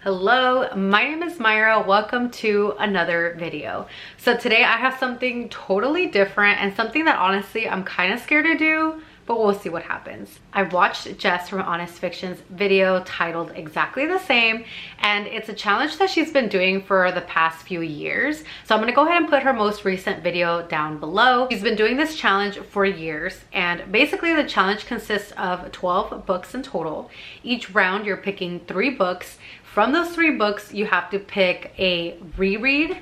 Hello, my name is Myra. Welcome to another video. So today I have something totally different and something that honestly I'm kind of scared to do, but we'll see what happens. I watched Jess from Honest Fiction's video titled exactly the same, and it's a challenge that she's been doing for the past few years. So I'm gonna go ahead and put her most recent video down below. She's been doing this challenge for years, and basically the challenge consists of 12 books in total. Each round you're picking 3 books. From those 3 books, you have to pick a reread,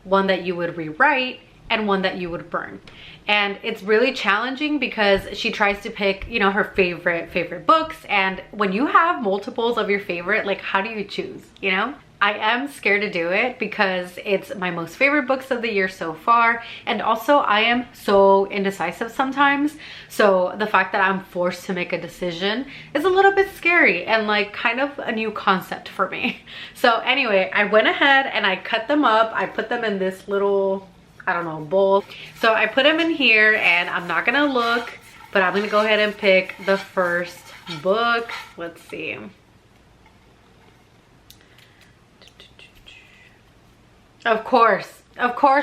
one that you would rewrite, and one that you would burn. And it's really challenging because she tries to pick, you know, her favorite books. And when you have multiples of your favorite, like, how do you choose, you know? I am scared to do it because it's my most favorite books of the year so far. And also I am so indecisive sometimes. So the fact that I'm forced to make a decision is a little bit scary and like kind of a new concept for me. So anyway, I went ahead and I cut them up. I put them in this little, I don't know, bowl. So I put them in here and I'm not gonna look, but I'm gonna go ahead and pick the first book. Let's see. Of course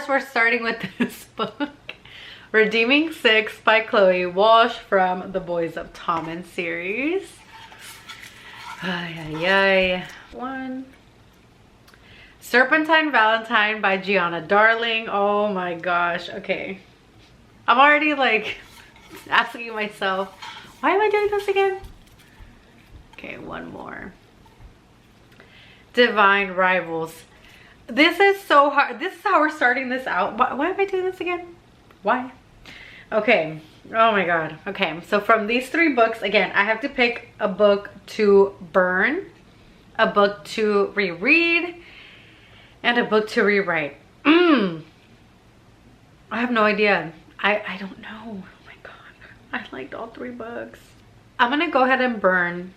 we're starting with this book. Redeeming 6 by Chloe Walsh from the Boys of Tommen series. One. Serpentine Valentine by Gianna Darling. Oh my gosh, okay. I'm already like asking myself, why am I doing this again? Okay, one more. Divine Rivals. This is so hard. This is how we're starting this out. Why am I doing this again? Why? Okay. Oh my god. Okay. So from these 3 books, again, I have to pick a book to burn, a book to reread, and a book to rewrite. I have no idea. I don't know. Oh my god. I liked all 3 books. I'm gonna go ahead and burn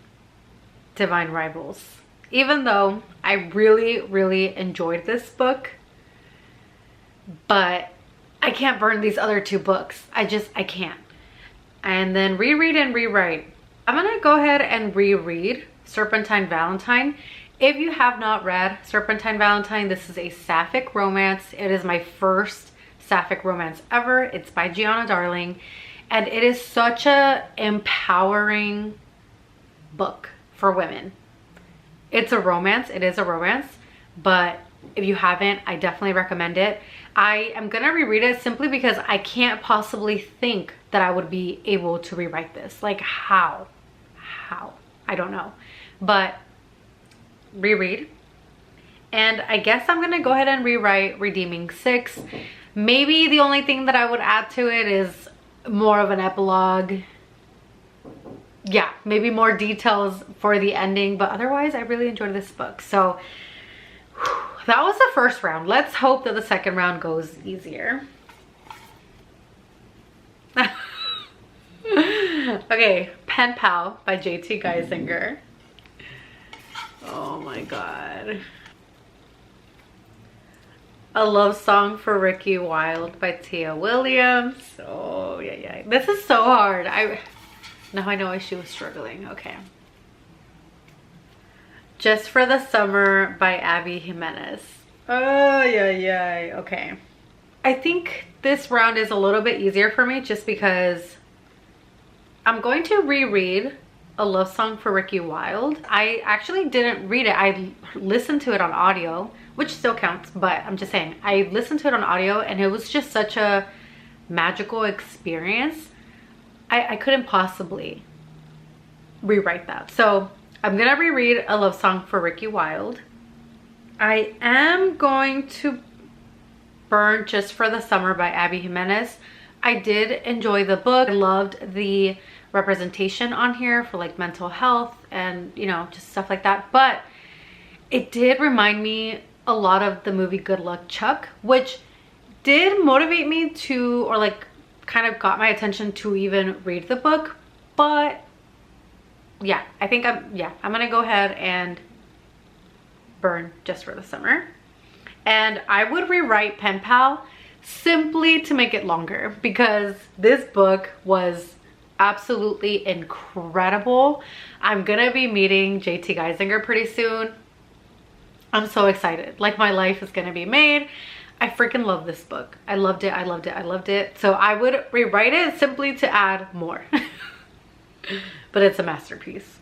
Divine Rivals. Even though I really enjoyed this book, but I can't burn these other 2 books. I can't. And then reread and rewrite. I'm gonna go ahead and reread Serpentine Valentine. If you have not read Serpentine Valentine, this is a sapphic romance. It is my first sapphic romance ever. It's by Gianna Darling, and it is such a empowering book for women. It's a romance, it is a romance, but if you haven't, I definitely recommend it. I am gonna reread it simply because I can't possibly think that I would be able to rewrite this. Like, how? I don't know. But reread. And I guess I'm gonna go ahead and rewrite Redeeming 6. Maybe the only thing that I would add to it is more of an epilogue. Yeah, maybe more details for the ending, but otherwise I really enjoyed this book. So that was the first round. Let's hope that the second round goes easier. Okay, Pen Pal by JT Geisinger. Oh my god. A Love Song for Ricky Wilde by Tia Williams. Oh yeah. This is so hard. Now I know why she was struggling. Okay. Just for the Summer by Abby Jimenez. Oh, yeah. Okay. I think this round is a little bit easier for me just because I'm going to reread A Love Song for Ricky Wilde. I actually didn't read it. I listened to it on audio, which still counts, but I'm just saying. I listened to it on audio and it was just such a magical experience. I couldn't possibly rewrite that. So I'm gonna reread A Love Song for Ricky Wilde. I am going to burn Just for the Summer by Abby Jimenez. I did enjoy the book. I loved the representation on here for like mental health and, you know, just stuff like that. But it did remind me a lot of the movie Good Luck Chuck, which did motivate me to, or like kind of got my attention to even read the book. But yeah, I think I'm gonna go ahead and burn Just for the Summer. And I would rewrite Pen Pal simply to make it longer because this book was absolutely incredible. I'm gonna be meeting JT Geisinger pretty soon. I'm so excited. Like my life is gonna be made. I freaking love this book. I loved it, I loved it, I loved it. So I would rewrite it simply to add more. But it's a masterpiece.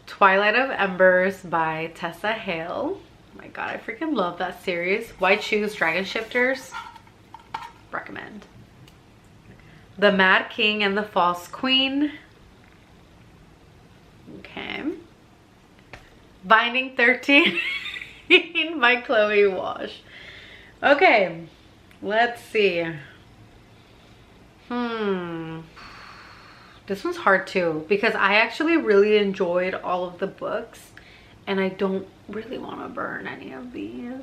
Twilight of Embers by Tessa Hale. Oh my god, I freaking love that series. White Shoes Dragon Shifters. Recommend. The Mad King and the False Queen. Okay. Binding 13 by Chloe Walsh. Okay, let's see. This one's hard too because I actually really enjoyed all of the books and I don't really want to burn any of these.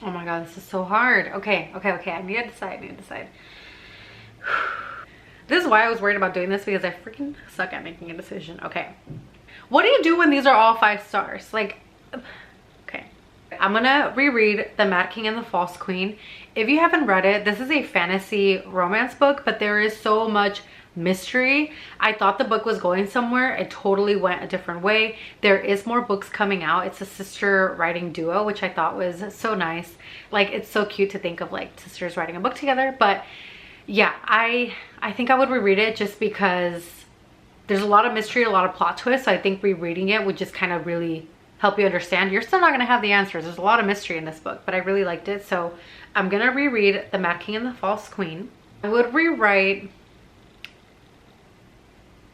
Oh my god, this is so hard. Okay. I need to decide. This is why I was worried about doing this, because I freaking suck at making a decision. Okay. What do you do when these are all 5 stars? Like, okay. I'm gonna reread The Mad King and the False Queen. If you haven't read it, this is a fantasy romance book, but there is so much mystery. I thought the book was going somewhere. It totally went a different way. There is more books coming out. It's a sister writing duo, which I thought was so nice. Like, it's so cute to think of like sisters writing a book together. But yeah, I think I would reread it just because there's a lot of mystery, a lot of plot twists. So I think rereading it would just kind of really help you understand. You're still not going to have the answers. There's a lot of mystery in this book, but I really liked it. So I'm going to reread The Mad King and the False Queen. I would rewrite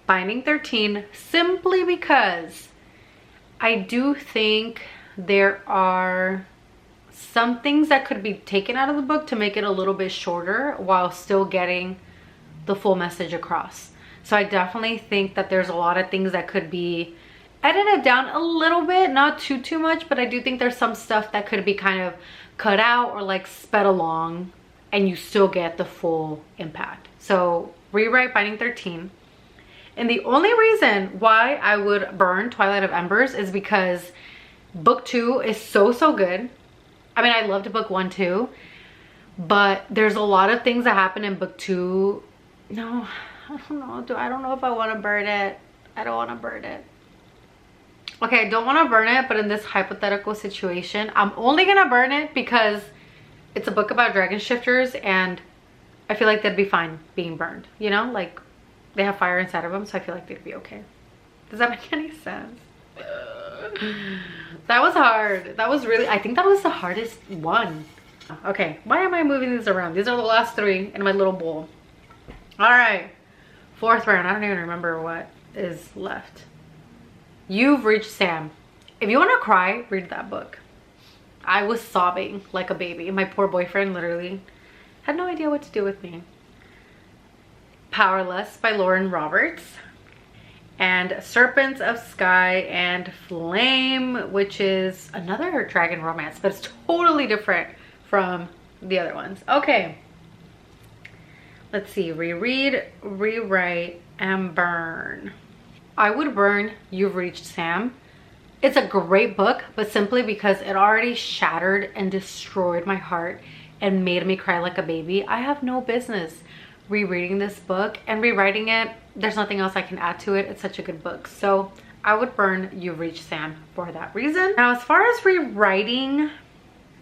Binding 13 simply because I do think there are some things that could be taken out of the book to make it a little bit shorter while still getting the full message across. So I definitely think that there's a lot of things that could be edited down a little bit, not too much, but I do think there's some stuff that could be kind of cut out or like sped along and you still get the full impact. So rewrite Binding 13. And the only reason why I would burn Twilight of Embers is because book 2 is so good. I mean, I loved book 1 too, but there's a lot of things that happen in book 2. No, I don't know. I don't know if I want to burn it. I don't want to burn it. Okay, I don't want to burn it, but in this hypothetical situation, I'm only going to burn it because it's a book about dragon shifters and I feel like they'd be fine being burned, you know? Like, they have fire inside of them, so I feel like they'd be okay. Does that make any sense? That was hard. That was really, I think that was the hardest one. Okay, why am I moving these around? These are the last 3 in my little bowl. All right, 4th round. I don't even remember what is left. You've Reached Sam. If you want to cry, read that book. I was sobbing like a baby. My poor boyfriend literally had no idea what to do with me. Powerless by Lauren Roberts. And Serpents of Sky and Flame, which is another dragon romance, but it's totally different from the other ones. Okay, let's see. Reread, rewrite, and burn. I would burn You've Reached Sam. It's a great book, but simply because it already shattered and destroyed my heart and made me cry like a baby. I have no business rereading this book and rewriting it. There's nothing else I can add to it. It's such a good book. So I would burn You've Reached Sam for that reason. Now, as far as rewriting,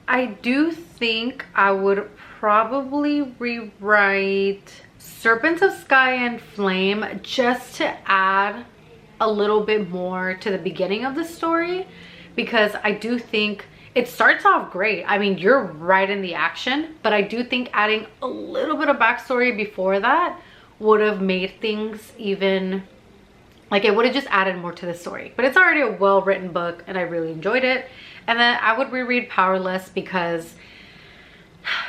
I do think I would probably rewrite Serpents of Sky and Flame just to add a little bit more to the beginning of the story, because I do think it starts off great. I mean, you're right in the action, but I do think adding a little bit of backstory before that would have made things even, like, it would have just added more to the story. But it's already a well-written book and I really enjoyed it. And then I would reread Powerless because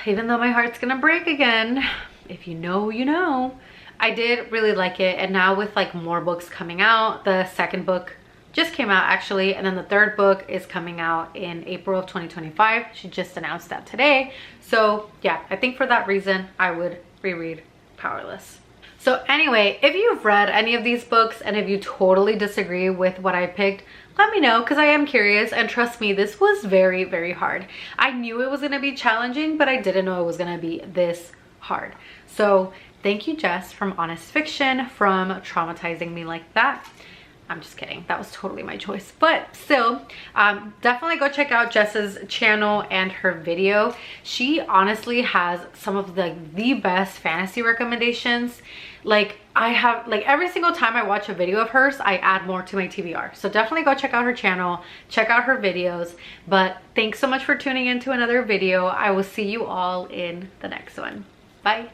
even though my heart's gonna break again, if you know, you know, I did really like it. And now with like more books coming out, the 2nd book just came out actually, and then the 3rd book is coming out in April of 2025. She just announced that today. So yeah, I think for that reason I would reread Powerless. So anyway, if you've read any of these books and if you totally disagree with what I picked, let me know, because I am curious. And trust me, this was very hard. I knew it was going to be challenging, but I didn't know it was going to be this hard. So thank you, Jess from Honest Fiction, from traumatizing me like that. I'm just kidding. That was totally my choice. But still, definitely go check out Jess's channel and her video. She honestly has some of the best fantasy recommendations. Like I have, like every single time I watch a video of hers, I add more to my TBR. So definitely go check out her channel, check out her videos. But thanks so much for tuning into another video. I will see you all in the next one. Bye.